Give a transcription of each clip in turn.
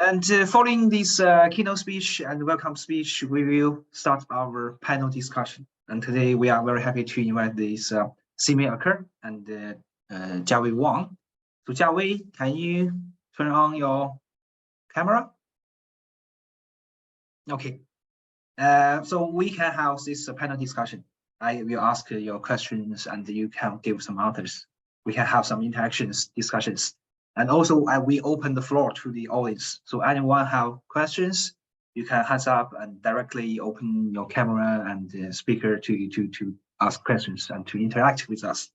And following this keynote speech and welcome speech, we will start our panel discussion. And today we are very happy to invite this Simi Aker and Jiawei Wang. So Jiawei, can you turn on your camera? Okay. So we can have this panel discussion. I will ask your questions and you can give some answers. We can have some interactions, discussions. And also, we open the floor to the audience. So anyone have questions, you can hands up and directly open your camera and speaker to ask questions and to interact with us.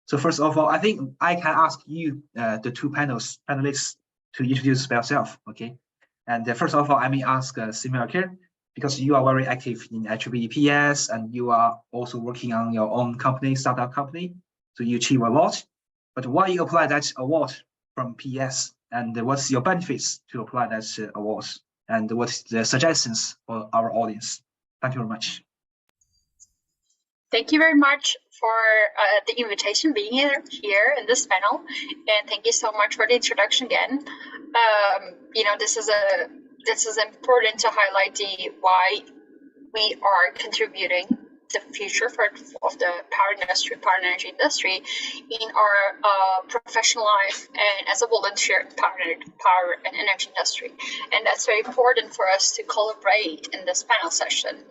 So first of all, I think I can ask you, the two panelists, to introduce yourself, okay? And first of all, I may ask Simi Aker, because you are very active in IEEE PES and you are also working on your own company, startup company. So you achieve a lot. But why you apply that award from PES, and what's your benefits to apply that awards, and what's the suggestions for our audience? Thank you very much. Thank you very much for the invitation, being here in this panel, and thank you so much for the introduction again. You know, this is important to highlight why we are contributing the future of the power energy industry in our professional life and as a volunteer in power and energy industry. And that's very important for us to collaborate in this panel session.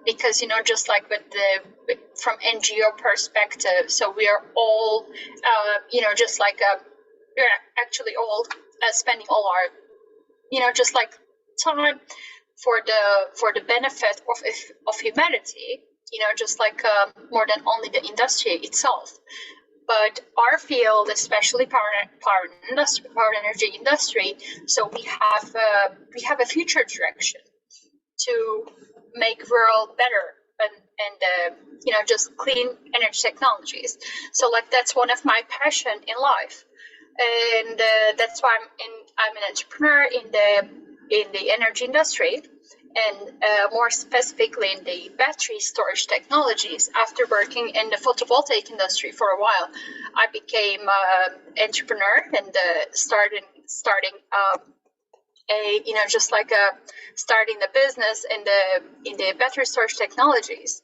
Because, you know, just like from NGO perspective, so we are all, you know, just like we're actually all spending all our, you know, just like time for the benefit of humanity, you know, just like more than only the industry itself. But our field, especially power energy industry, so we have a future direction to make world better and you know, just clean energy technologies. So like that's one of my passion in life, and that's why I'm an entrepreneur in the energy industry, and more specifically in the battery storage technologies. After working in the photovoltaic industry for a while, I became an entrepreneur and starting you know, just like starting the business in the battery storage technologies.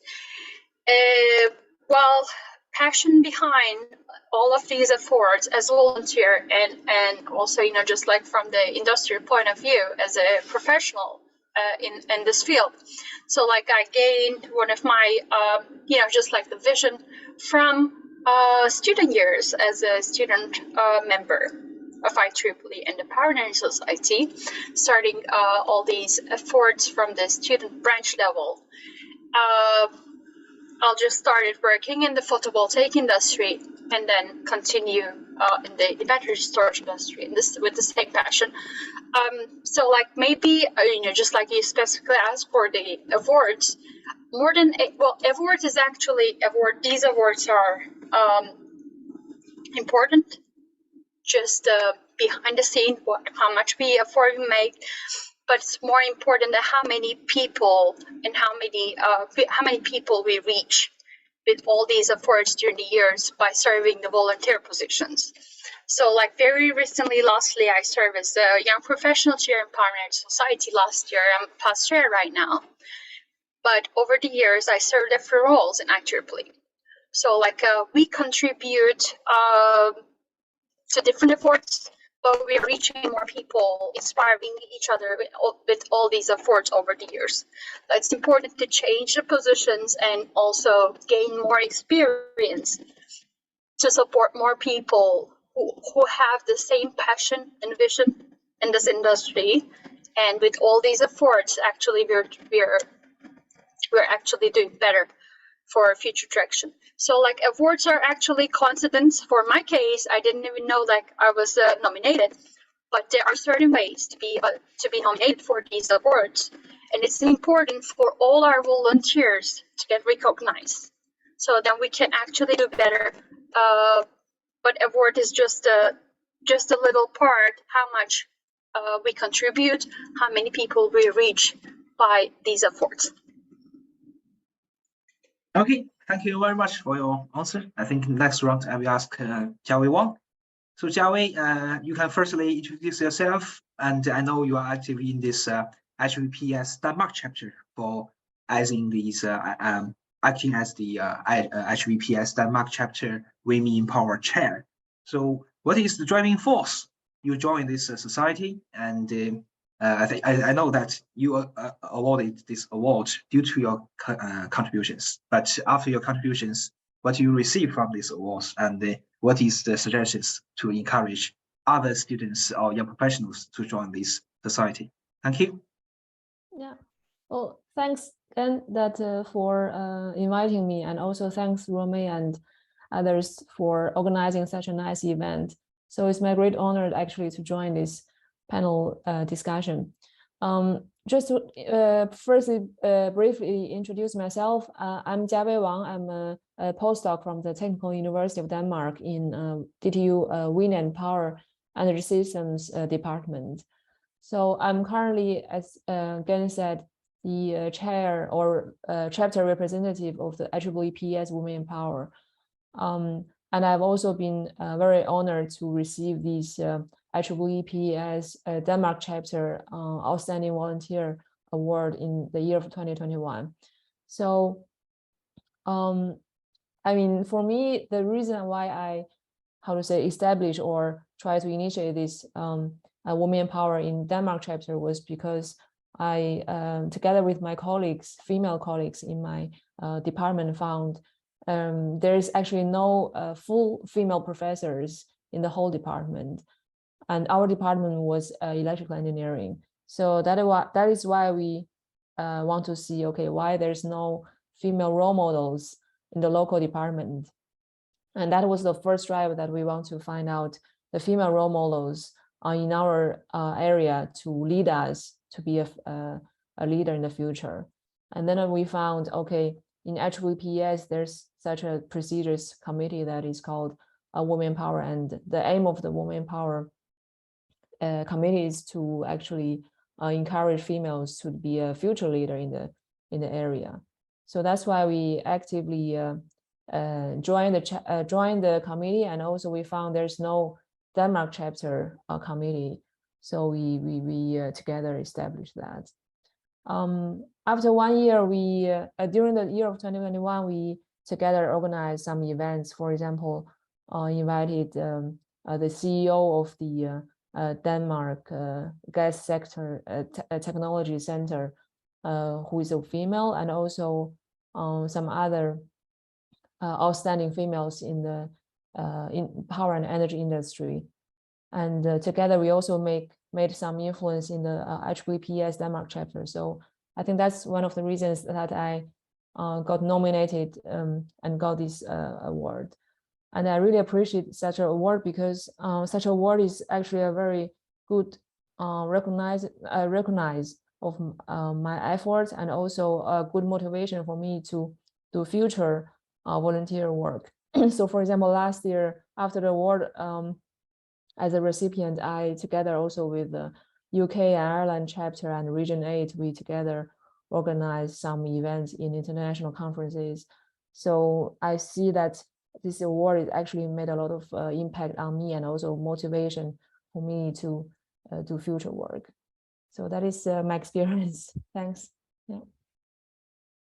Well, passion behind all of these efforts as a volunteer and also, you know, just like from the industrial point of view as a professional in this field. So like I gained one of my, you know, just like the vision from student years as a student member of IEEE and the Power Energy Society, starting all these efforts from the student branch level. I'll just started working in the photovoltaic industry and then continue in the battery storage industry and this with the same passion. So like maybe, you know, just like you specifically asked for the awards, more than, well, awards is actually, these awards are important, just behind the scene, how much we make, but it's more important than how many people and how many people we reach with all these efforts during the years by serving the volunteer positions. So like very recently, lastly, I served as a young professional chair in Power Energy Society last year. I'm past chair right now. But over the years, I served different roles in IEEE. So like we contribute to different efforts, but we're reaching more people, inspiring each other with all these efforts over the years. It's important to change the positions and also gain more experience to support more people who have the same passion and vision in this industry. And with all these efforts, actually, we're actually doing better for future direction. So like awards are actually coincidence. For my case, I didn't even know like I was nominated, but there are certain ways to be nominated for these awards, and it's important for all our volunteers to get recognized, so then we can actually do better. But award is just a little part how much we contribute, how many people we reach by these efforts. Okay, thank you very much for your answer. I think next round I will ask Jiawei Wang. So Jiawei, you can firstly introduce yourself, and I know you are active in this HVPS Denmark chapter acting as the HVPS Denmark chapter Women in Power chair. So what is the driving force you join this society? And I know that you awarded this award due to your contributions, but after your contributions, what do you receive from these awards, and what is the suggestions to encourage other students or young professionals to join this society? Thank you. Yeah. Well, thanks Ken for inviting me, and also thanks Rome and others for organizing such a nice event. So it's my great honor actually to join this panel discussion. Just to firstly briefly introduce myself, I'm Jiawei Wang. I'm a postdoc from the Technical University of Denmark in DTU Wind and Power Energy Systems department. So I'm currently, as Gen said, the chair or chapter representative of the PES Women in Power. And I've also been very honored to receive this PES Denmark chapter Outstanding Volunteer Award in the year of 2021. So, I mean, for me, the reason why I, establish or try to initiate this Women in Power in Denmark chapter was because I, together with my colleagues, female colleagues in my department, found there is actually no full female professors in the whole department, and our department was electrical engineering. So that is why we want to see, okay, why there's no female role models in the local department. And that was the first drive that we want to find out the female role models in our area to lead us to be a leader in the future. And then we found, okay, in HVPS, there's such a prestigious committee that is called Women Power, and the aim of the Women Power committee is to actually encourage females to be a future leader in the area. So that's why we actively joined the committee, and also we found there's no Denmark chapter committee, so we together established that. After 1 year, we during the year of 2021, we together organized some events. For example, invited the CEO of the Denmark Gas Sector Technology Center, who is a female, and also some other outstanding females in the power and energy industry. And together we also made some influence in the HVPS Denmark chapter. So I think that's one of the reasons that I got nominated and got this award. And I really appreciate such an award, because such an award is actually a very good recognize of my efforts, and also a good motivation for me to do future volunteer work. So for example, last year after the award, as a recipient, I together also with the UK and Ireland chapter and Region 8, we together organized some events in international conferences. So I see that this award is actually made a lot of impact on me, and also motivation for me to do future work. So that is my experience. Thanks. Yeah.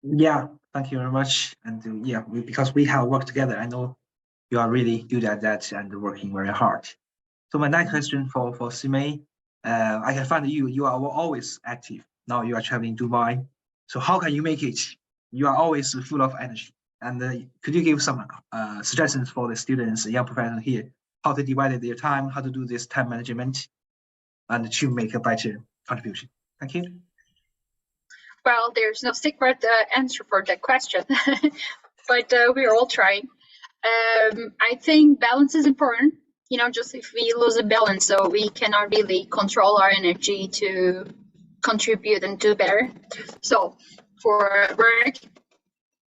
Yeah, thank you very much. And yeah, because we have worked together, I know you are really good at that and working very hard. So my next question for Simei, I can find you are always active. Now you are traveling to Dubai. So how can you make it? You are always full of energy. And could you give some suggestions for the students, young professionals here, how to divide their time, how to do this time management, and to make a better contribution? Thank you. Well, there's no secret answer for that question, but we're all trying. I think balance is important. You know, just if we lose a balance, so we cannot really control our energy to contribute and do better. So for work,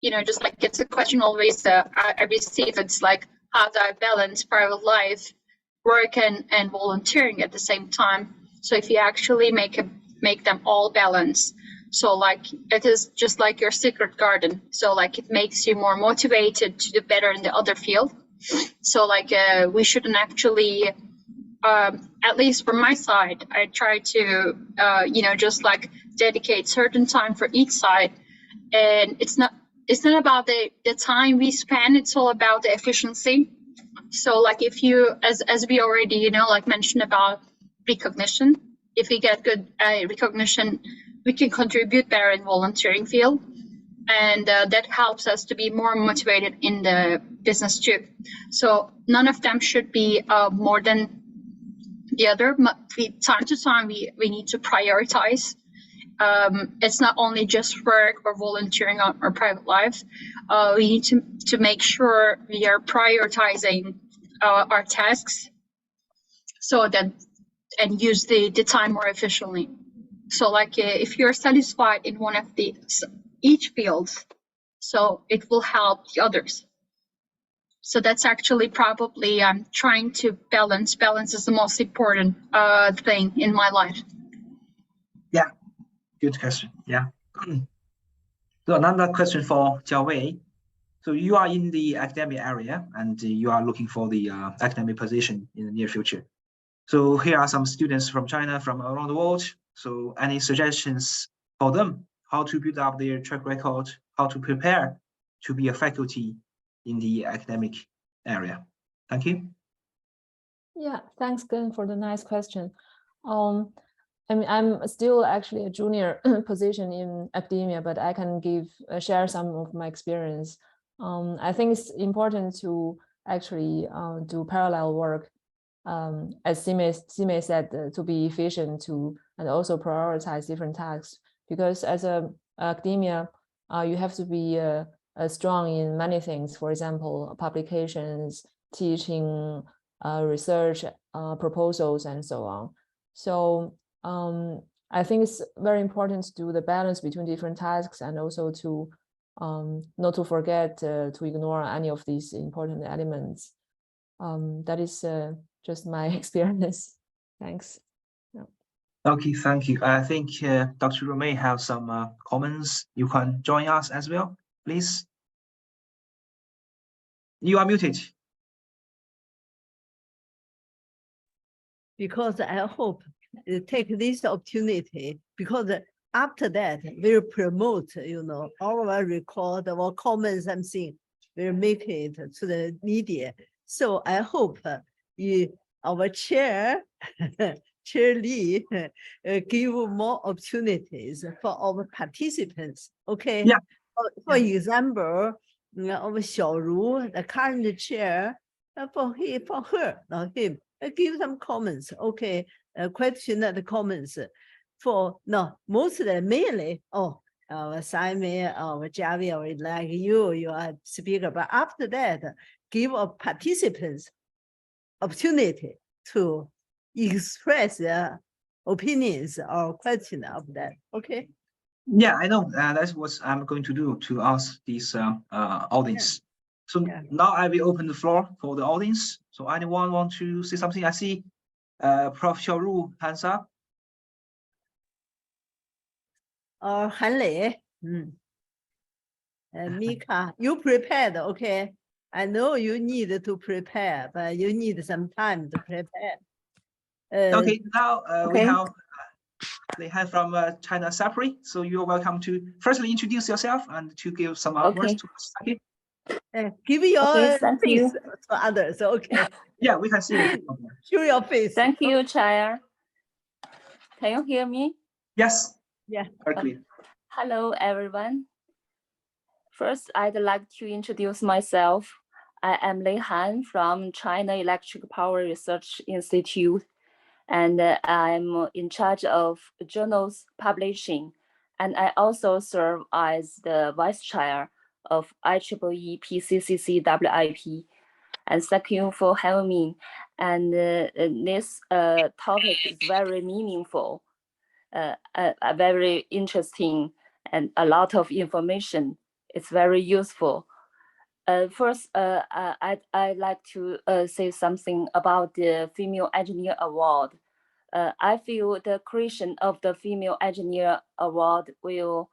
you know, just like it's a question always I receive, it's like, how do I balance private life, work, and volunteering at the same time? So if you actually make them all balance, so like it is just like your secret garden. So like it makes you more motivated to do better in the other field. So like we shouldn't actually, at least from my side, I try to, just like dedicate certain time for each side. And it's not about the time we spend, it's all about the efficiency. So like if you, as we already, like mentioned about recognition, if we get good recognition, we can contribute better in volunteering field. And that helps us to be more motivated in the business too. So none of them should be more than the other. Time to time, we need to prioritize. It's not only just work or volunteering on our private lives. We need to make sure we are prioritizing our tasks so that, and use the time more efficiently. So like if you're satisfied in one of each fields, so it will help the others. So that's actually probably I'm trying to balance. Balance is the most important thing in my life. Yeah, good question. Yeah. So another question for Jiao Wei. So you are in the academic area and you are looking for the academic position in the near future. So here are some students from China, from around the world. So any suggestions for them, how to build up their track record, how to prepare to be a faculty in the academic area? Thank you. Yeah, thanks, Glenn, for the nice question. I mean, I'm still actually a junior position in academia, but I can share some of my experience. I think it's important to actually do parallel work, as Sime said, to be efficient and also prioritize different tasks. Because as academia, you have to be strong in many things. For example, publications, teaching, research, proposals, and so on. So I think it's very important to do the balance between different tasks, and also to not to forget to ignore any of these important elements. That is just my experience. Thanks. Yeah. Okay, thank you. I think Dr. Ru may have some comments. You can join us as well, please. You are muted. Because I hope take this opportunity, because after that we'll promote, all our record, our comment something, we'll make it to the media. So I hope our chair, Chair Lee, give more opportunities for our participants. Okay. Yeah. For example, our Xiaoru, the current chair, for her, not him. Give some comments, okay? Question and comments for mostly mainly. Simon or Javi or like you are speaker, but after that, give a participants opportunity to express their opinions or question of that. Okay. Yeah, I know. That's what I'm going to do to ask this audience. Yeah. So now I will open the floor for the audience. So anyone want to say something? I see Prof. Xiaoru hands up. Han Lei. Mika, you prepared, okay? I know you need to prepare, but you need some time to prepare. Okay, now we have they have from China Sapri. So you're welcome to firstly introduce yourself and to give some words to us. Thank you. Give your thank face you to others, okay? Yeah, we can see you. Show your face. Thank you, Chair. Can you hear me? Yes. Yeah. Perfectly. Hello, everyone. First, I'd like to introduce myself. I am Lei Han from China Electric Power Research Institute, and I'm in charge of journals publishing. And I also serve as the vice chair of IEEE PCCC WIP. And thank you for having me. And this topic is very meaningful, very interesting, and a lot of information. It's very useful. First, I'd like to say something about the Female Engineer Award. I feel the creation of the Female Engineer Award will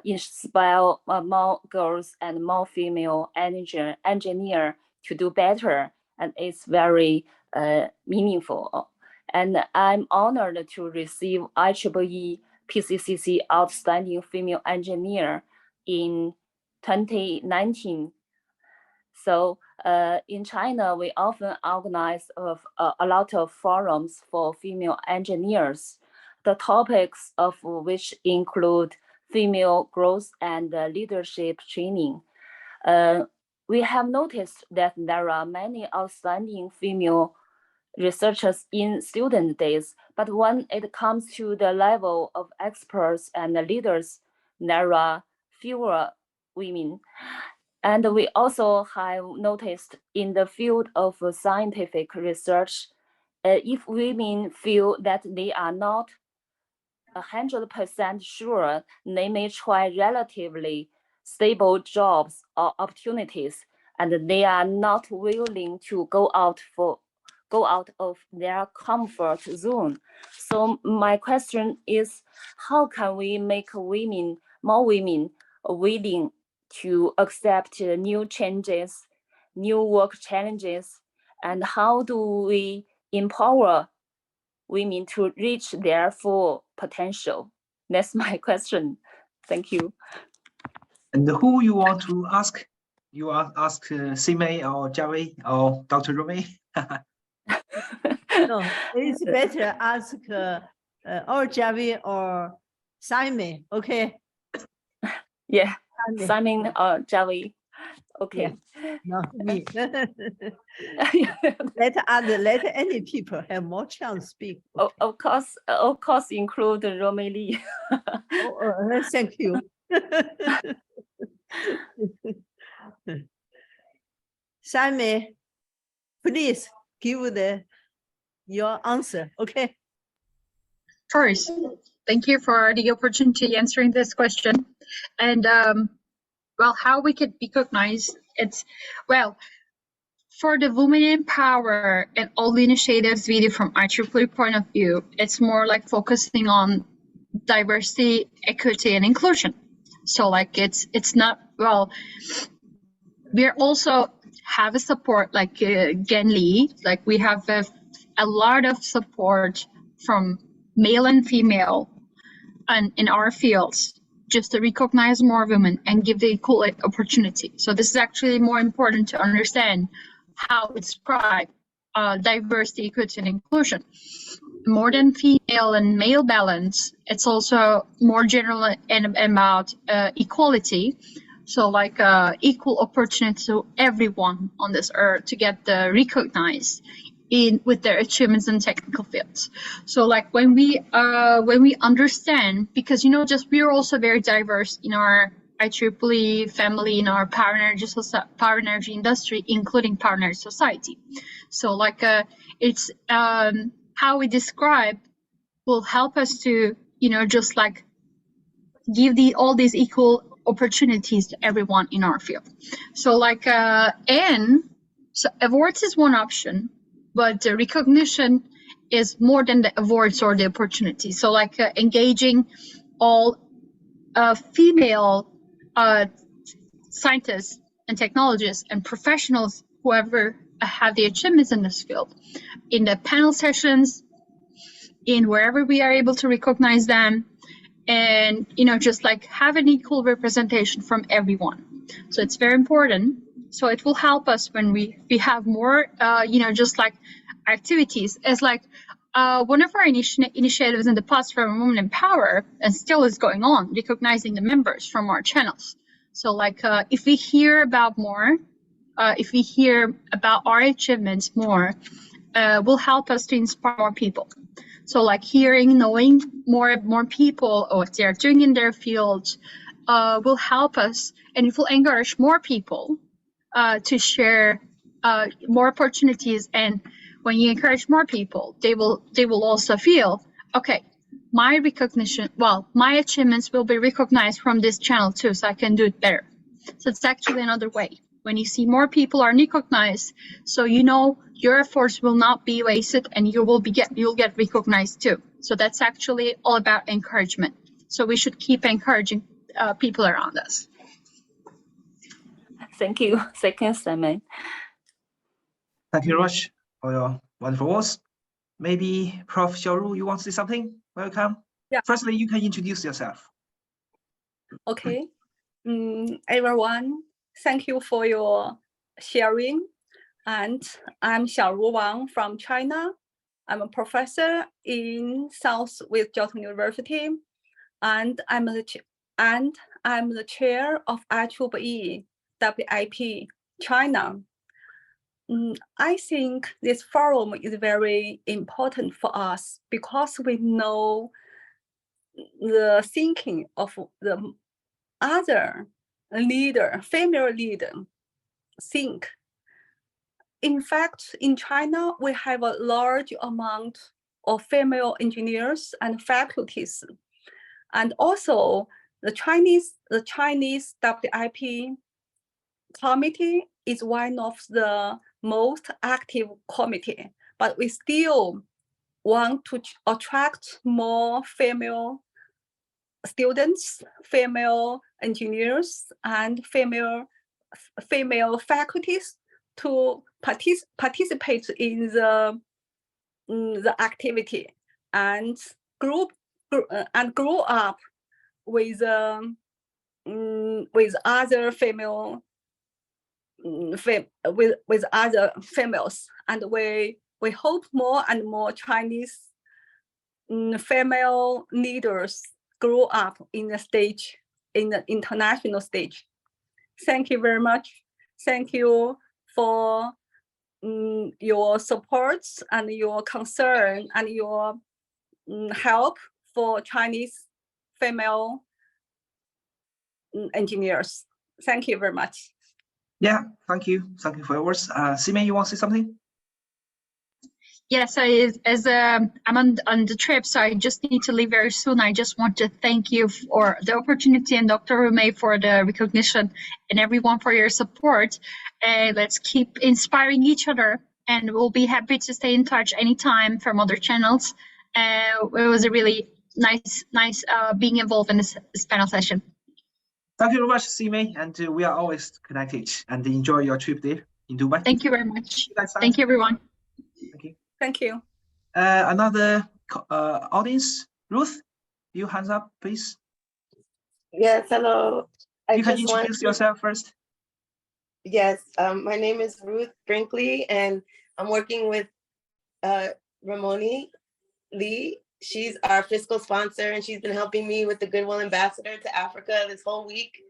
inspire more girls and more female engineer to do better, and it's very meaningful. And I'm honored to receive IEEE PCCC Outstanding Female Engineer in 2019. So in China, we often organize a lot of forums for female engineers, the topics of which include female growth and leadership training. We have noticed that there are many outstanding female researchers in student days, but when it comes to the level of experts and leaders, there are fewer women. And we also have noticed in the field of scientific research, if women feel that they are not 100% sure, they may try relatively stable jobs or opportunities, and they are not willing to go out of their comfort zone. So my question is, how can we make more women willing to accept new changes, new work challenges, and how do we empower women to reach their full potential? That's my question. Thank you. And who you want to ask? You ask Simei or Javi or Dr. Rumi? No, it's better ask or Javi or Simon. Okay. Yeah, Simon or Javi. Okay. No, me. Let any people have more chance speak. Okay. Of course, include Romy Lee. Thank you. Simon, please give your answer. Okay. First, thank you for the opportunity answering this question. And well, how we could recognize it's, well, for the Women in Power and all the initiatives we do from IEEE point of view, it's more like focusing on diversity, equity, and inclusion. So like it's not, well, we also have a support like Gen Lee, like we have a lot of support from male and female and in our fields, just to recognize more women and give the equal opportunity. So this is actually more important to understand how it's described diversity, equity, and inclusion. More than female and male balance, it's also more general and about equality. So like equal opportunity to everyone on this earth to get recognized with their achievements in technical fields. So like when we understand, because we're also very diverse in our IEEE family, in our power energy industry, including power energy society. So like it's how we describe will help us to just like give all these equal opportunities to everyone in our field. So like so awards is one option, but the recognition is more than the awards or the opportunity. So like engaging all female scientists and technologists and professionals, whoever have the achievements in this field, in the panel sessions, in wherever we are able to recognize them, and just like have an equal representation from everyone. So it's very important. So it will help us when we have more just like activities. As like one of our initiatives in the past from Women in Power, and still is going on, recognizing the members from our channels. So like if we hear about more, if we hear about our achievements more, will help us to inspire more people. So like hearing, knowing more people or what they're doing in their fields will help us, and it will encourage more people to share more opportunities. And when you encourage more people, they will also feel, okay, my recognition, well, my achievements will be recognized from this channel too, so I can do it better. So it's actually another way. When you see more people are recognized, so your efforts will not be wasted, and you'll get recognized too. So that's actually all about encouragement. So we should keep encouraging people around us. Thank you, Simon. Thank you very much for your wonderful words. Maybe Prof. Xiaoru, you want to say something? Welcome. Yeah. Firstly, you can introduce yourself. Okay. Everyone, thank you for your sharing. And I'm Xiaoru Wang from China. I'm a professor in Southwest Jiaotong University, and I'm the chair of IEEE WIP China. I think this forum is very important for us because we know the thinking of the other leader, female leader, think. In fact, in China, we have a large amount of female engineers and faculties. And also the Chinese WIP committee is one of the most active committee, but we still want to attract more female students, female engineers, and female faculties to participate in the activity and grow up with other female with other females, and we hope more and more Chinese female leaders grow up in the international stage. Thank you very much. Thank you for your support and your concern and your help for Chinese female engineers. Thank you very much. Yeah, thank you. Thank you for your words. Simei, you want to say something? Yes, I'm on the trip, so I just need to leave very soon. I just want to thank you for the opportunity and Dr. Rumei for the recognition and everyone for your support. Let's keep inspiring each other, and we'll be happy to stay in touch anytime from other channels. It was a really nice being involved in this panel session. Thank you very much, Simei, and we are always connected. And enjoy your trip there in Dubai. Thank you very much. Next time. Thank you, everyone. Thank you. Thank you. Another audience, Ruth, you hands up, please. Yes, hello. You can introduce yourself first. Yes, my name is Ruth Brinkley, and I'm working with Ramoni Lee. She's our fiscal sponsor, and she's been helping me with the Goodwill Ambassador to Africa this whole week.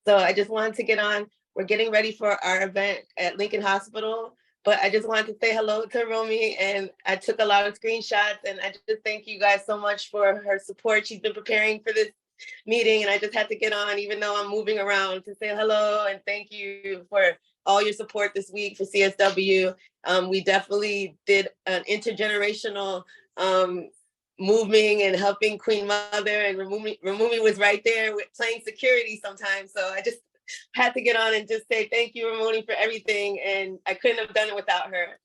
So I just wanted to get on. We're getting ready for our event at Lincoln Hospital, but I just wanted to say hello to Romy, and I took a lot of screenshots, and I just thank you guys so much for her support. She's been preparing for this meeting, and I just had to get on, even though I'm moving around, to say hello and thank you for all your support this week for CSW. We definitely did an intergenerational moving and helping Queen Mother, and Ramumi was right there with playing security sometimes. So I just had to get on and just say thank you, Ramoni, for everything, and I couldn't have done it without her.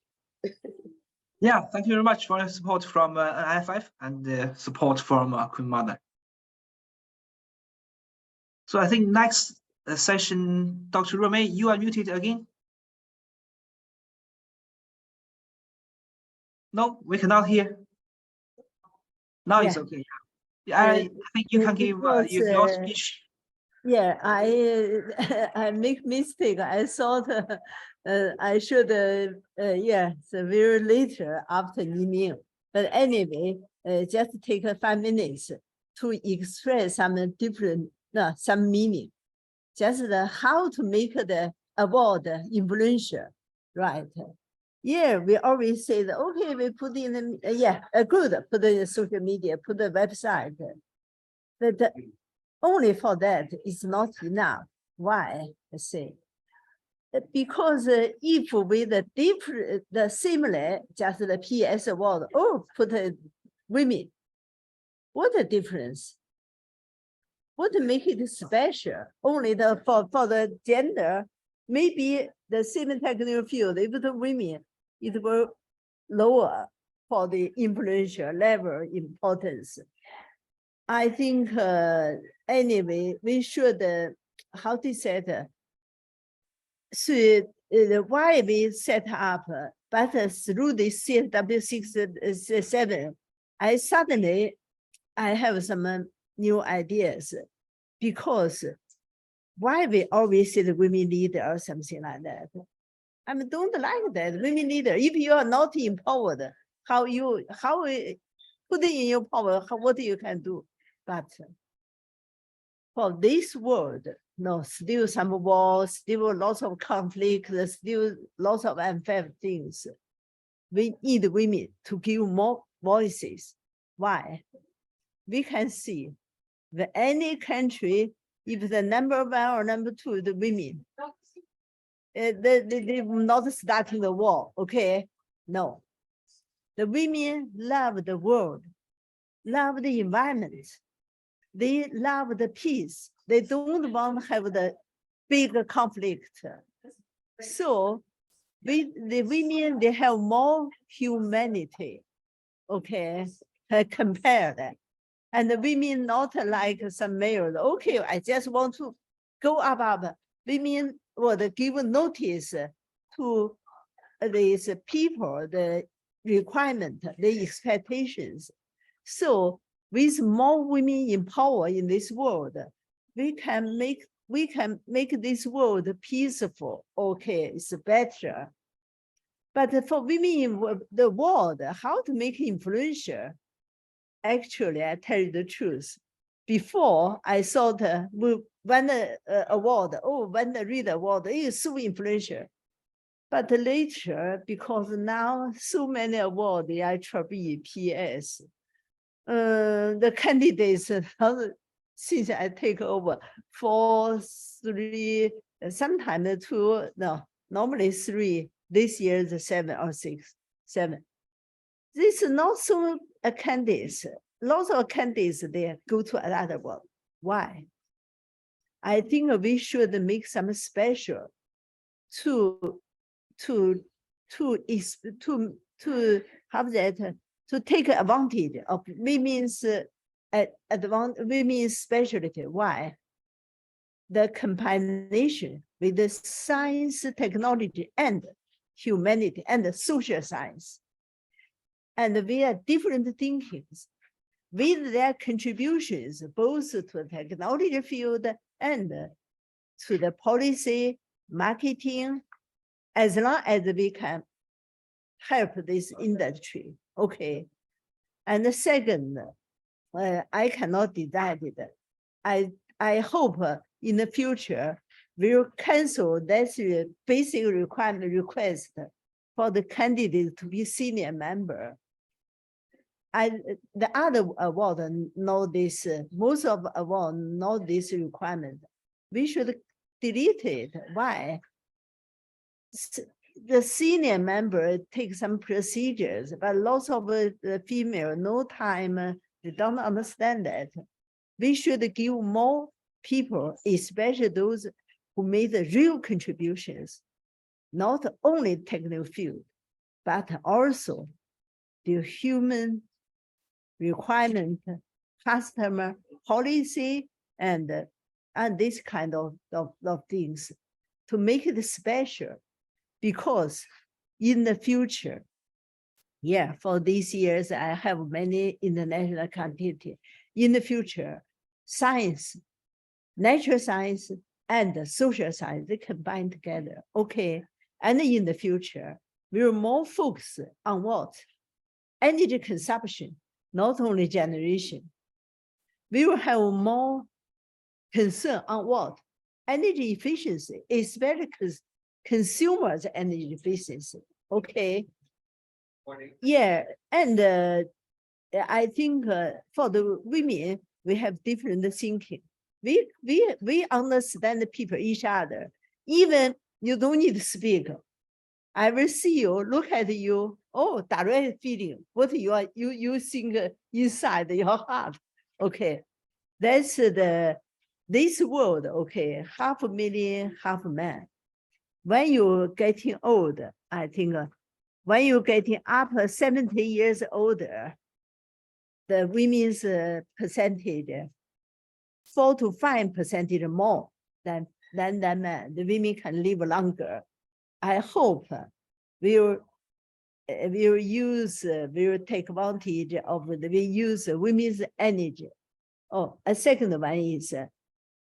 Yeah, thank you very much for the support from IFF and the support from Queen Mother. So I think next session, Dr. Rumei, you are muted again. No, we cannot hear. Now it's okay. Yeah, I think you can give your speech. Yeah, I make mistake. I thought I should, yeah, so very later after email. But anyway, just take 5 minutes to express some different, some meaning. Just how to make the award influential, right? Yeah, we always say that, okay, we put in the, good, put the social media, put the website. But only for that is not enough. Why? I say, because if with the different, the similar, just the PES award, put women, what a difference? What make it special? Only for the gender, maybe the same technical field, if the women, it will lower for the influential level importance. I think anyway, we should how to say it. So why we set up But through this CSW 6/7, I have some new ideas, because why we always say the women leader or something like that. I mean, don't like that women leader. If you are not empowered, how put in your power, what you can do. But for this world, no, still some wars, still lots of conflict, still lots of unfair things. We need women to give more voices. Why? We can see that any country, if the number 1 or number 2, the women, they're not starting the war, okay? No. The women love the world, love the environment. They love the peace. They don't want to have the big conflict. So the women, they have more humanity, okay, compare that. And the women not like some males, okay, I just want to go up. Women would give notice to these people, the requirement, the expectations. So with more women in power in this world, we can make this world peaceful. Okay, it's better. But for women in the world, how to make influential? Actually, I tell you the truth. Before I thought when the award, when the read award is so influential. But later, because now so many awards, the IEEE, PES, the candidates, since I take over, 4, 3, sometimes 2, no, normally 3. This year is 7 or 6, 7. This is not so candidates. Lots of candidates there go to another one. Why? I think we should make some special to have that, to take advantage of women's women's specialty. Why? The combination with the science, technology, and humanity and the social science. And we are different thinkings with their contributions, both to the technology field and to the policy, marketing, as long as we can help this industry. Okay. And the second, I cannot decide it. I hope in the future we'll cancel this basic request for the candidate to be senior member. The other award know this, most of award know this requirement. We should delete it. Why? The senior member takes some procedures, but lots of the female, no time, they don't understand that. We should give more people, especially those who made the real contributions, not only technical field, but also the human requirement, customer policy, and this kind of things to make it special. Because in the future, yeah, for these years, I have many international activities. In the future, science, natural science, and social science, they combine together. Okay. And in the future, we will more focus on what? Energy consumption, not only generation. We will have more concern on what? Energy efficiency, especially consumers' energy efficiency. Okay. Yeah, and I think for the women, we have different thinking. We understand the people, each other. Even you don't need to speak. I will see you, look at you, oh, direct feeling, what you think inside your heart. Okay, that's this world, okay, 500,000, half man. When you're getting old, I think when you're getting up 70 years older, the women's percentage, 4 to 5% more than men. The women can live longer. I hope we'll will take advantage of we use women's energy. Oh, a second one is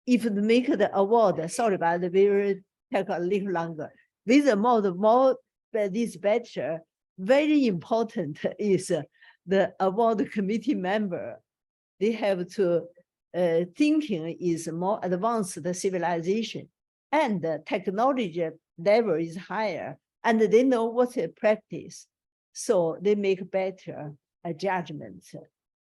if we make the award, sorry, but we will take a little longer. With the more this better, very important is the award committee member. They have to thinking is more advanced civilization, and the technology level is higher, and they know what to practice, so they make better judgments.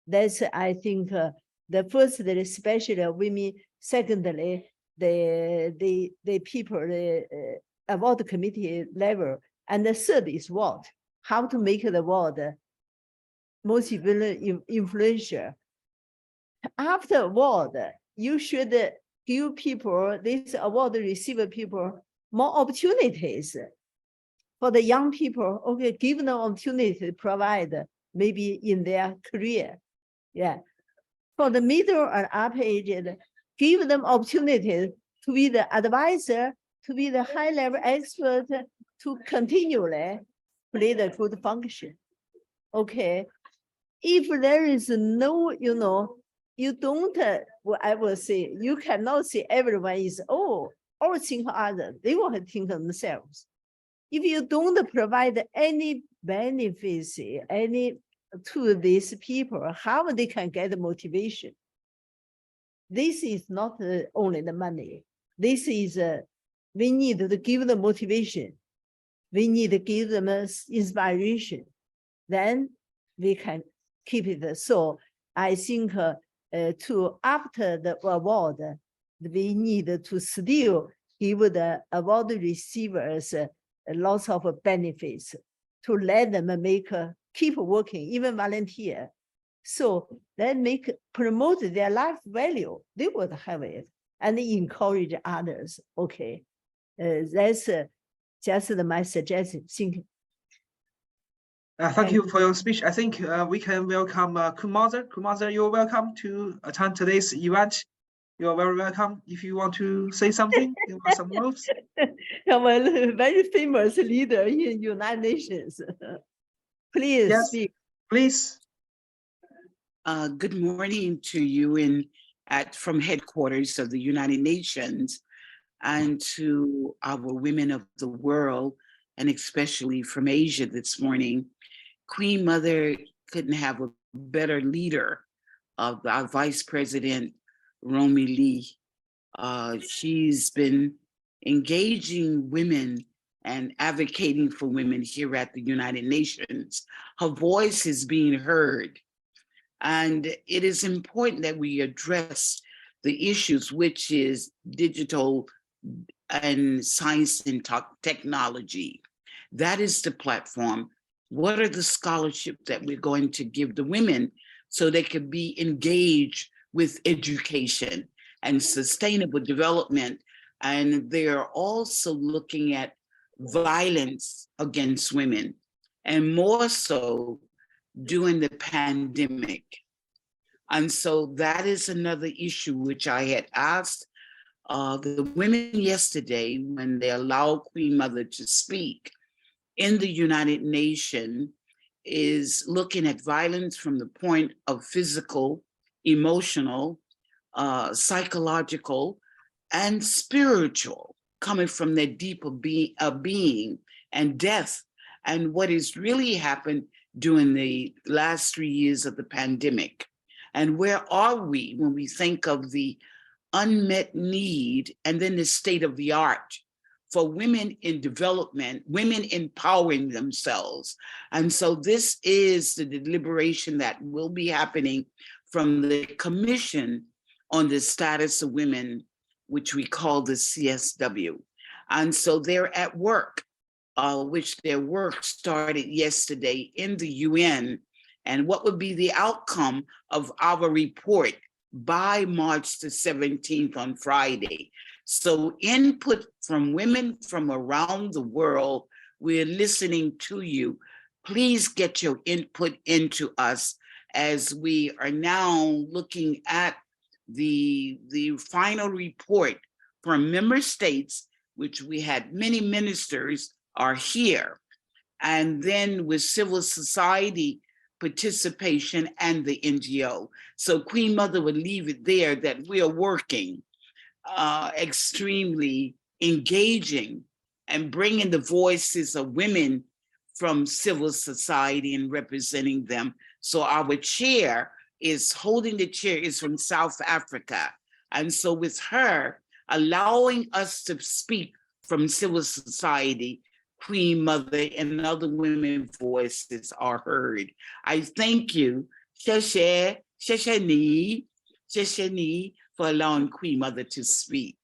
That's, I think, the first, especially women. Secondly, the people, the award committee level, and the third is what? How to make the award most influential. After award, you should give people, this award receiver people, more opportunities. For the young people, okay, give them opportunity to provide maybe in their career. Yeah. For the middle and upper aged, give them opportunity to be the advisor, to be the high-level expert, to continually play the good function. Okay. If there is no, you don't, I will say, you cannot say everyone is, all think others. They want to think themselves. If you don't provide any benefits, any to these people, how they can get motivation? This is not only the money. This is, we need to give them motivation. We need to give them inspiration. Then we can keep it. So I think to after the award, we need to still give the award receivers lots of benefits to let them keep working, even volunteer. So that promote their life value. They would have it and encourage others. Okay, that's just my suggestion. Thank you for your speech. I think we can welcome Kumar. Kumar, you're welcome to attend today's event. You're very welcome. If you want to say something, you want some moves. I'm a very famous leader in United Nations. Please speak. Please. Good morning to you from headquarters of the United Nations, and to our women of the world, and especially from Asia this morning. Queen Mother couldn't have a better leader of our Vice President, Romy Lee. She's been engaging women and advocating for women here at the United Nations. Her voice is being heard. And it is important that we address the issues, which is digital and science and technology. That is the platform. What are the scholarships that we're going to give the women so they could be engaged with education and sustainable development? And they are also looking at violence against women, and more so during the pandemic. And so that is another issue which I had asked the women yesterday when they allowed Queen Mother to speak in the United Nations, is looking at violence from the point of physical, emotional, psychological, and spiritual, coming from their deeper being, and death, and what has really happened during the last 3 years of the pandemic. And where are we when we think of the unmet need and then the state of the art for women in development, women empowering themselves? And so this is the deliberation that will be happening from the Commission on the Status of Women, which we call the CSW. And so they're at work, which their work started yesterday in the UN, and what would be the outcome of our report by March the 17th on Friday. So input from women from around the world, we're listening to you. Please get your input into us as we are now looking at the final report from member states, which we had many ministers are here. and then with civil society participation and the NGO. So Queen Mother would leave it there that we are working extremely engaging and bringing the voices of women from civil society and representing them. So our chair is holding the chair is from South Africa. And so with her allowing us to speak from civil society, Queen Mother and other women voices are heard. I thank you, 谢谢你 for allowing Queen Mother to speak.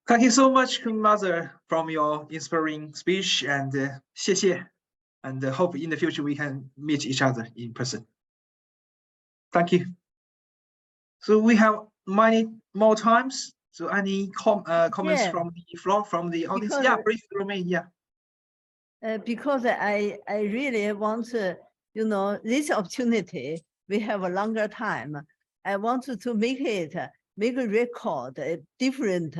Thank you so much, Queen Mother, from your inspiring speech, and 谢谢, and hope in the future we can meet each other in person. Thank you. So we have many more times. So any comments from the floor, from the audience? Because, yeah, brief remain. Yeah. Because I really want to, you know, this opportunity, we have a longer time. I want to make a record, a different,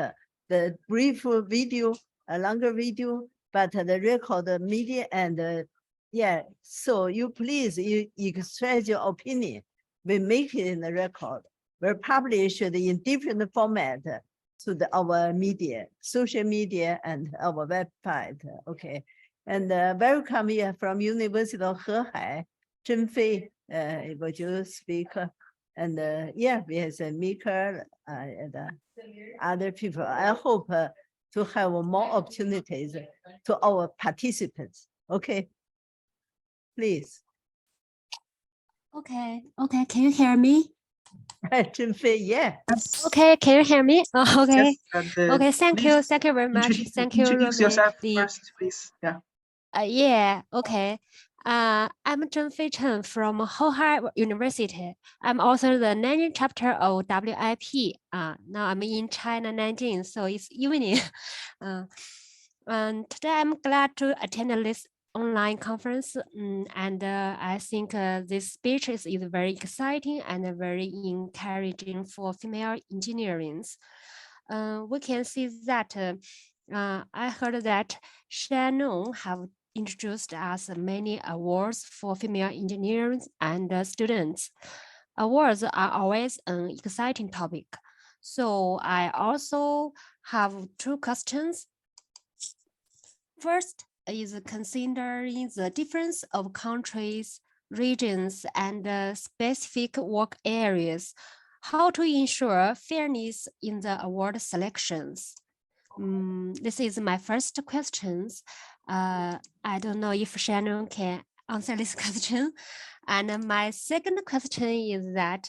the brief video, a longer video, but the record media and yeah. So you please, you express your opinion. We make it in the record. We'll publish it in different format to our media, social media and our website. Okay. And welcome here from University of Hebei, Zhenfei, would you speak? And yeah, we have a maker and other people. I hope to have more opportunities to our participants. Okay, please. Okay, can you hear me? Zhenfei, yeah. Okay, can you hear me? Oh, okay. Yes, and, Okay, thank you very much. Thank you, introduce yourself Romy. first, please. Yeah. Yeah, okay. I'm Zhenfei Chen from Hebei University. I'm also the Nanjing chapter of WIP. Now I'm in China, Nanjing, so it's evening. And today I'm glad to attend this online conference, and I think this speech is very exciting and very encouraging for female engineering. We can see that I heard that Shannon have introduced us many awards for female engineers and students. Awards are always an exciting topic. So I also have two questions. First is considering the difference of countries, regions, and specific work areas, how to ensure fairness in the award selections. This is my first question. I don't know if Shannon can answer this question. And my second question is that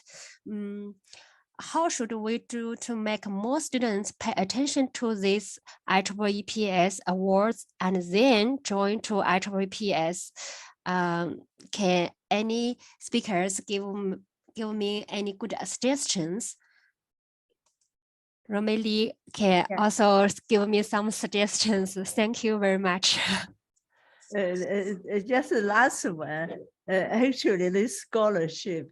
how should we do to make more students pay attention to these IEEE PS awards and then join to IEEE PS? Can any speakers give me any good suggestions? Romy Lee can also give me some suggestions. Thank you very much. Just the last one, actually this scholarship,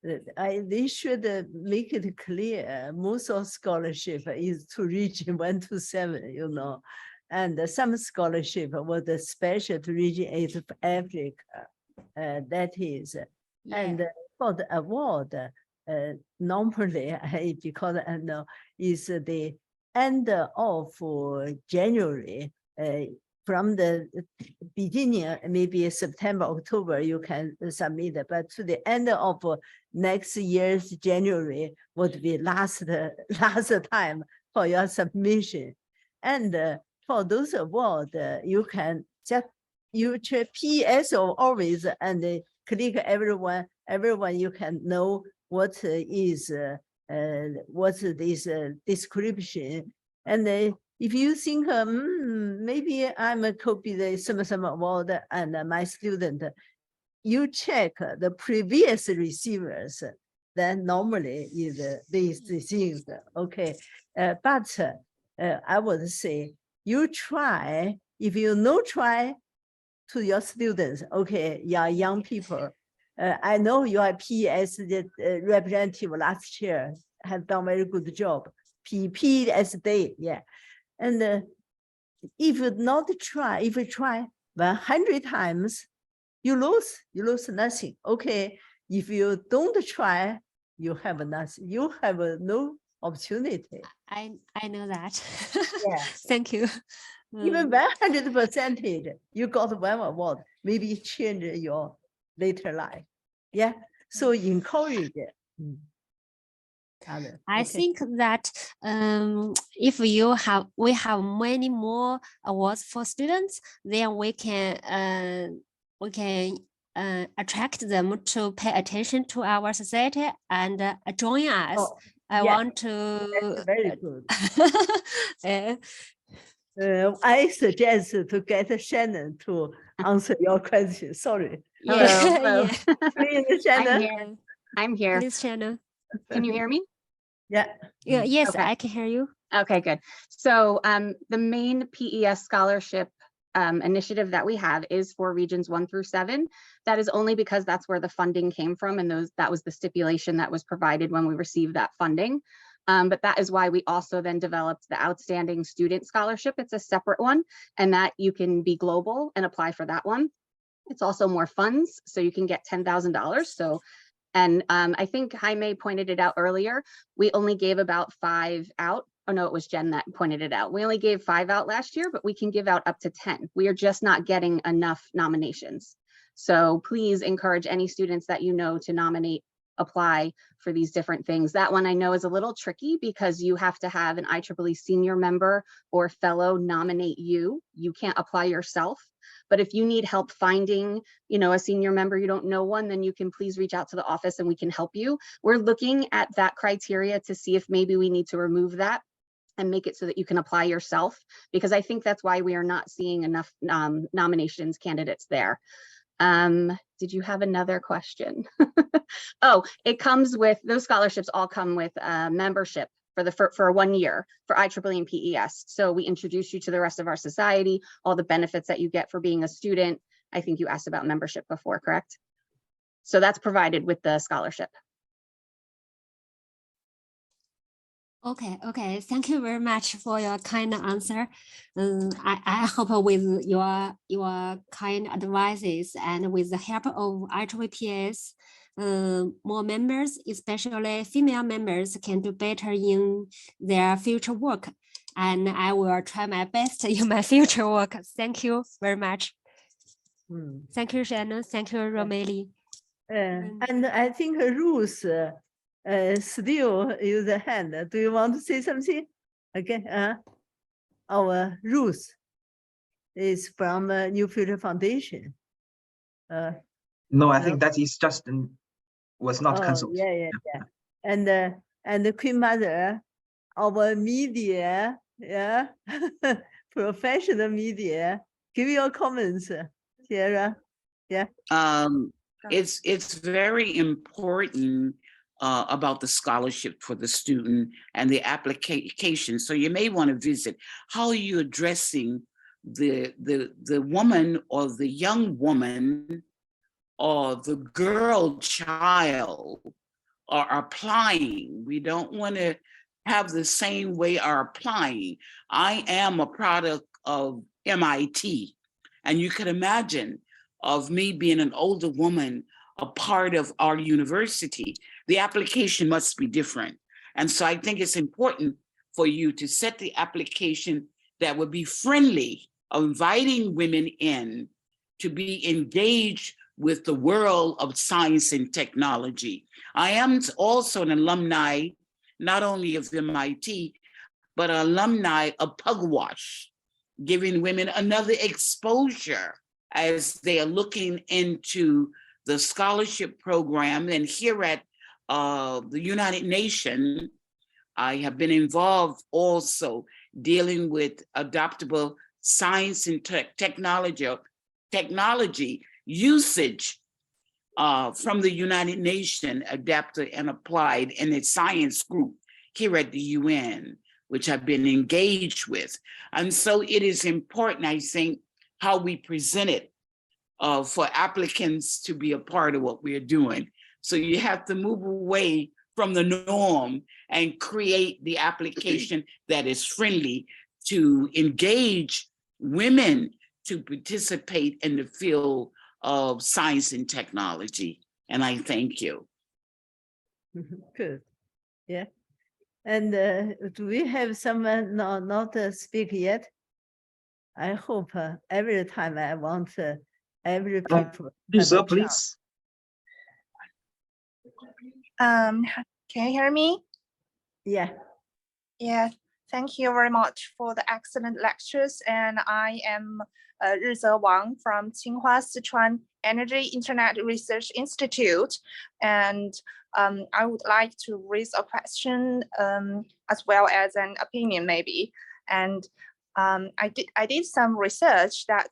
they should make it clear most of scholarship is to region 1 to 7, you know, and some scholarship was special to region 8 of Africa, that is. Yeah. And for the award, normally, because I know, is the end of January, from the beginning, maybe September, October, you can submit, but to the end of next year's January would be last time for your submission. And for those awards, you can just check PES always and click everyone you can know what is what's this description. And if you think maybe I'm a copy the some award and my student, you check the previous receivers, then normally is these things. Okay, but I would say you try, if you try to your students. Okay, yeah, young people. I know your PES representative last year have done very good job. PSD, yeah. And if you not try, if you try 100 times, you lose nothing. Okay, if you don't try, you have nothing. You have no opportunity. I know that. Yes. Thank you. Even 100%, you got one award, maybe change your later life. Yeah. So encourage it. I Okay. think that if we have many more awards for students, then we can attract them to pay attention to our society and join us. Oh, I yes, want to. that's very good. uh, I suggest to get Shannon to answer your question. Sorry. Hello, hello. yeah. Please, I'm Shannon. here. I'm here. Please, Shannon. Can you hear me? Yeah. Yeah, yes, Okay. I can hear you. Okay, good. So the main PES scholarship initiative that we have is for regions 1 through 7. That is only because that's where the funding came from, and that was the stipulation that was provided when we received that funding. But that is why we also then developed the Outstanding Student Scholarship. It's a separate one, and that you can be global and apply for that one. It's also more funds, so you can get $10,000. So, and I think Jaime pointed it out earlier, we only gave about 5 out. Oh no, it was Jen that pointed it out. We only gave 5 out last year, but we can give out up to 10. We are just not getting enough nominations. So please encourage any students that you know to nominate, apply for these different things. That one I know is a little tricky because you have to have an IEEE senior member or fellow nominate you. You can't apply yourself. But if you need help finding, a senior member, you don't know one, then you can please reach out to the office and we can help you. We're looking at that criteria to see if maybe we need to remove that and make it so that you can apply yourself, because I think that's why we are not seeing enough nominations candidates there. Did you have another question? Oh, it comes with, those scholarships all come with membership for 1 year for IEEE and PES. So we introduce you to the rest of our society, all the benefits that you get for being a student. I think you asked about membership before, correct? So that's provided with the scholarship. Okay. Thank you very much for your kind answer. I hope with your kind advices and with the help of IEEE, more members, especially female members, can do better in their future work. And I will try my best in my future work. Thank you very much. Thank you, Shannon. Thank you, Romeli. And I think Ruth still use a hand. Do you want to say something? Okay. Our Ruth is from New Future Foundation. No, I think that is just was not cancelled. Yeah. And the Queen Mother, our media, professional media, give your comments, Tiara. Yeah. It's very important about the scholarship for the student and the application. So you may want to visit. How are you addressing the woman or the young woman or the girl child are applying? We don't want to have the same way are applying. I am a product of MIT, and you can imagine of me being an older woman, a part of our university, the application must be different. And so I think it's important for you to set the application that would be friendly, inviting women in to be engaged with the world of science and technology. I am also an alumni, not only of MIT, but an alumni of Pugwash, giving women another exposure as they are looking into the scholarship program. And here at the United Nations, I have been involved also dealing with adoptable science and technology usage from the United Nations, adapted and applied in its science group here at the UN, which I've been engaged with. And so it is important, I think, how we present it for applicants to be a part of what we're doing. So you have to move away from the norm and create the application that is friendly to engage women to participate in the field of science and technology. And I thank you. Good. Yeah. And do we have someone not speak yet? I hope every time I want every people. have a chance. Please. Can you hear me? Yeah. Yeah, thank you very much for the excellent lectures. And I am Rizhe Wang from Tsinghua Sichuan Energy Internet Research Institute. And I would like to raise a question as well as an opinion maybe. And I did some research that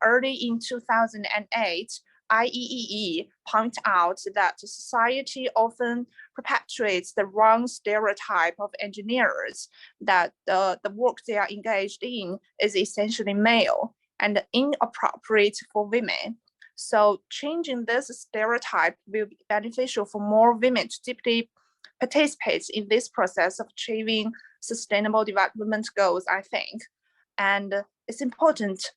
early in 2008, IEEE point out that society often perpetuates the wrong stereotype of engineers, that the work they are engaged in is essentially male and inappropriate for women. So changing this stereotype will be beneficial for more women to deeply participate in this process of achieving sustainable development goals, I think. And it's important.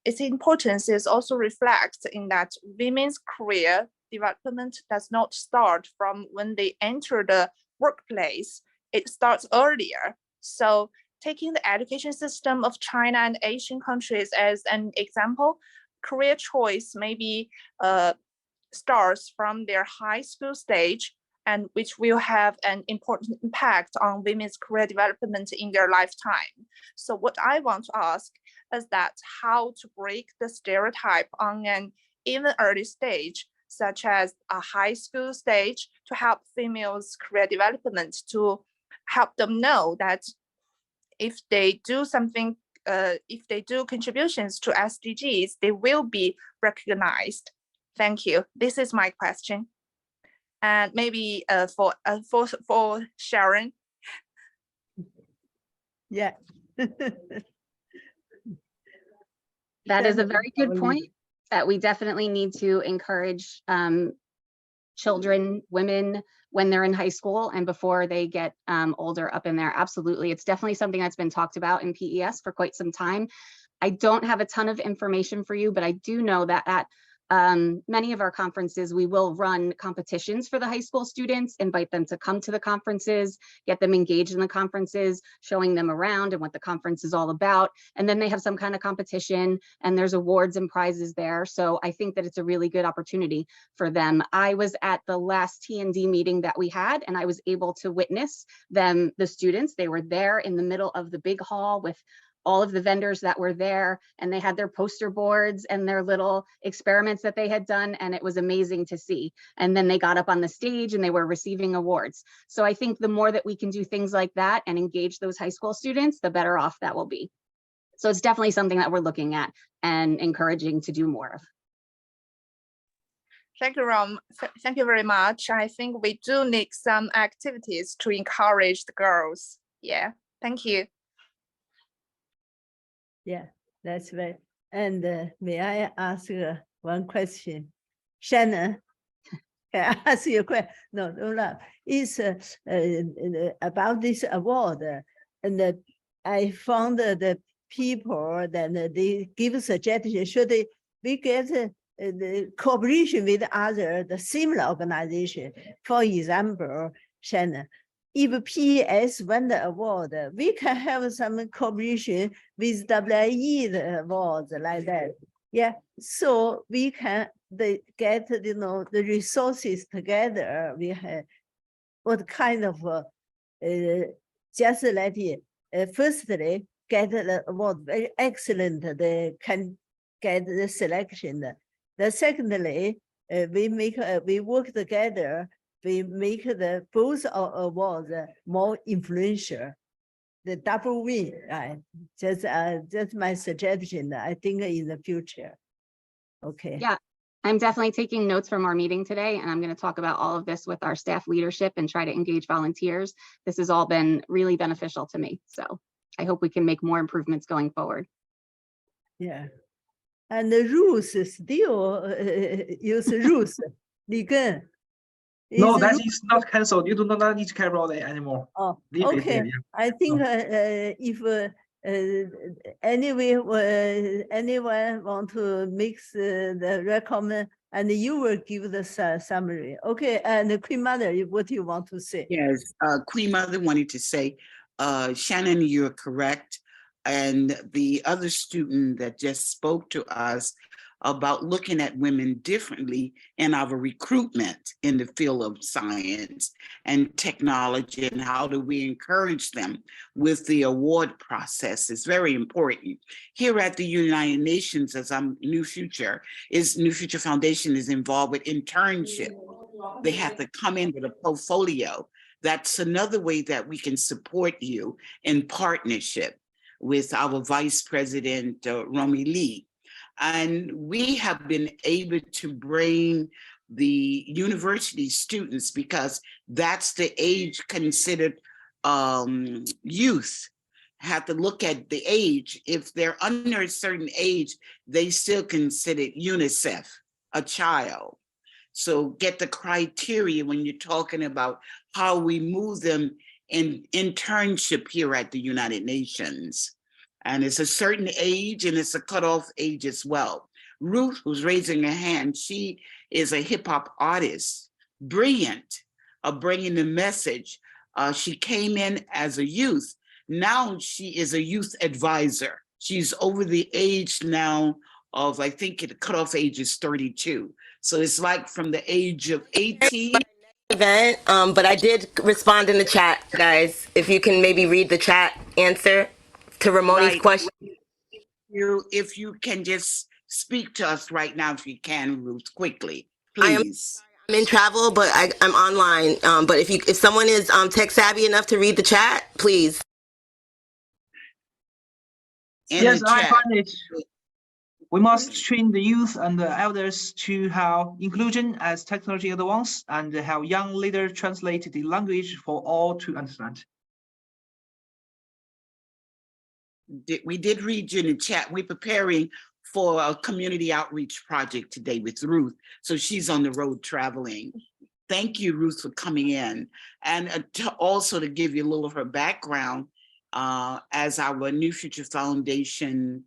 Its importance is also reflected in that women's career development does not start from when they enter the workplace. It starts earlier. So taking the education system of China and Asian countries as an example, career choice maybe starts from their high school stage, and which will have an important impact on women's career development in their lifetime. So what I want to ask is that how to break the stereotype on an even early stage, such as a high school stage, to help females' career development, to help them know that if they do something, if they do contributions to SDGs, they will be recognized. Thank you. This is my question. And maybe for Sharon. Yeah. That is a very good point, that we definitely need to encourage children, women, when they're in high school and before they get older up in there. Absolutely. It's definitely something that's been talked about in PES for quite some time. I don't have a ton of information for you, but I do know that at many of our conferences, we will run competitions for the high school students, invite them to come to the conferences, get them engaged in the conferences, showing them around and what the conference is all about. And then they have some kind of competition and there's awards and prizes there. So I think that it's a really good opportunity for them. I was at the last T&D meeting that we had, and I was able to witness them, the students. They were there in the middle of the big hall with all of the vendors that were there, and they had their poster boards and their little experiments that they had done, and it was amazing to see. And then they got up on the stage and they were receiving awards. So I think the more that we can do things like that and engage those high school students, the better off that will be. So it's definitely something that we're looking at and encouraging to do more of. Thank you, Rom. Thank you very much. I think we do need some activities to encourage the girls. Yeah, thank you. Yeah, that's right. And may I ask one question? Shannon, can I ask you a question? No. It's about this award. And I found the people that they give suggestions. Should we get the cooperation with the similar organization? For example, Shannon, if PES won the award, we can have some cooperation with WIE the awards like that. Yeah, so we can get the resources together. We have what kind of just like firstly get the award very excellent. They can get the selection. The secondly, we work together. We make the both awards more influential, the double win. Just my suggestion. I think in the future. Okay. Yeah, I'm definitely taking notes from our meeting today, and I'm going to talk about all of this with our staff leadership and try to engage volunteers. This has all been really beneficial to me. So I hope we can make more improvements going forward. Yeah. And the rules still use rules. Ligen. No, that is not cancelled. You do not need to care about it anymore. Oh, Leave it okay. there, yeah. I think if Anyway, anyone want to mix the recommend, and you will give the summary. Okay, and Queen Mother, what do you want to say? Yes, Queen Mother wanted to say, Shannon, you're correct. And the other student that just spoke to us about looking at women differently in our recruitment in the field of science and technology, and how do we encourage them with the award process is very important. Here at the United Nations, as New Future Foundation is involved with internship. They have to come in with a portfolio. That's another way that we can support you in partnership with our Vice President, Romy Lee. And we have been able to bring the university students, because that's the age considered youth. Have to look at the age. If they're under a certain age, they still consider UNICEF a child. So get the criteria when you're talking about how we move them in internship here at the United Nations. And it's a certain age, and it's a cutoff age as well. Ruth, who's raising her hand, she is a hip hop artist, brilliant, bringing the message. She came in as a youth. Now she is a youth advisor. She's over the age now of, I think the cutoff age is 32. So it's like from the age of 18. Event, but I did respond in the chat, guys. If you can maybe read the chat answer to Ramoni's question. If you can just speak to us right now, if you can, Ruth, quickly, please. I'm in travel, but I'm online. But if someone is tech savvy enough to read the chat, please. Yes, I find it. We must train the youth and the elders to have inclusion as technology advances, and have young leaders translate the language for all to understand. We did read you in the chat. We're preparing for a community outreach project today with Ruth. So she's on the road traveling. Thank you, Ruth, for coming in. And also to give you a little of her background, as our New Future Foundation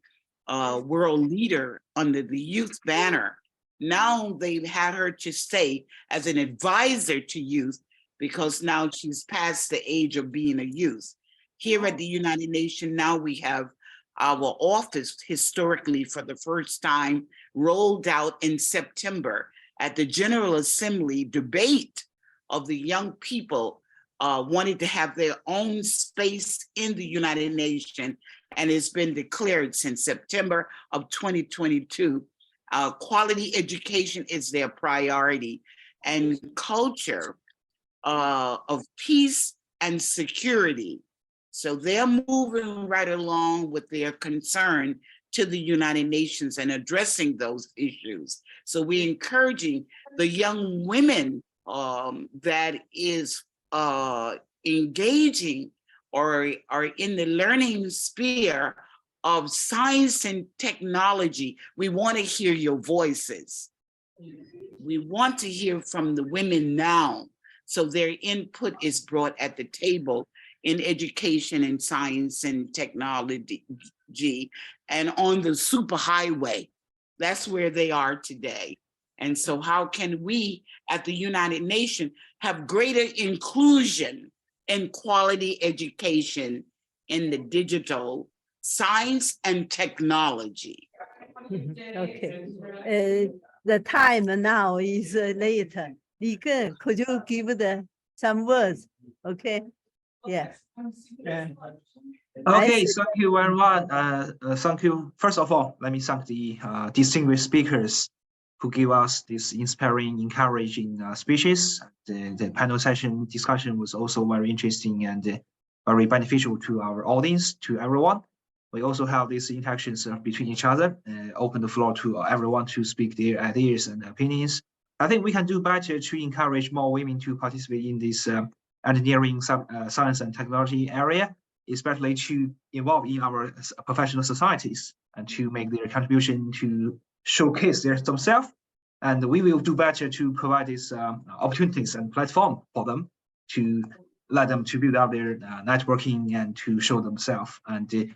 world leader under the youth banner. Now they've had her to stay as an advisor to youth, because now she's past the age of being a youth. Here at the United Nations, now we have our office historically for the first time rolled out in September at the General Assembly debate of the young people wanted to have their own space in the United Nations, and it's been declared since September of 2022. Quality education is their priority, and culture of peace and security. So they're moving right along with their concern to the United Nations and addressing those issues. So we're encouraging the young women that is engaging or are in the learning sphere of science and technology. We want to hear your voices. We want to hear from the women now, so their input is brought at the table in education and science and technology, and on the superhighway. That's where they are today. And so how can we at the United Nations have greater inclusion in quality education in the digital science and technology? Okay. The time now is late. Li-Gen, could you give some words? Okay. Yes. Okay, thank you very much. Thank you. First of all, let me thank the distinguished speakers who give us this inspiring, encouraging speeches. The panel session discussion was also very interesting and very beneficial to our audience, to everyone. We also have these interactions between each other, open the floor to everyone to speak their ideas and opinions. I think we can do better to encourage more women to participate in this engineering, science and technology area, especially to involve in our professional societies and to make their contribution to showcase themselves. And we will do better to provide these opportunities and platform for them, to let them to build up their networking and to show themselves. And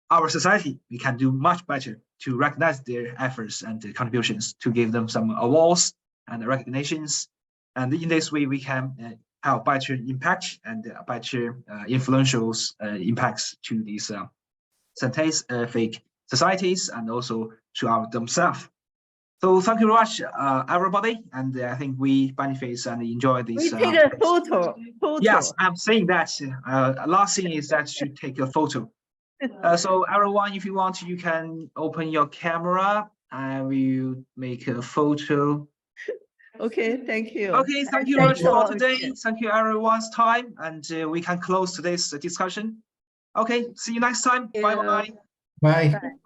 our society, we can do much better to recognize their efforts and contributions, to give them some awards and recognitions. And in this way, we can have better impact and better influential impacts to these scientific societies and also to our themselves. So thank you very much, everybody. And I think we benefit and enjoy this. We take a photo. Yes, I'm saying that. Last thing is that you take a photo. So everyone, if you want, you can open your camera. I will make a photo. Okay, thank you. Okay, thank you very much for today. Thank you everyone's time, and we can close today's discussion. Okay, see you next time. Bye-bye. Bye.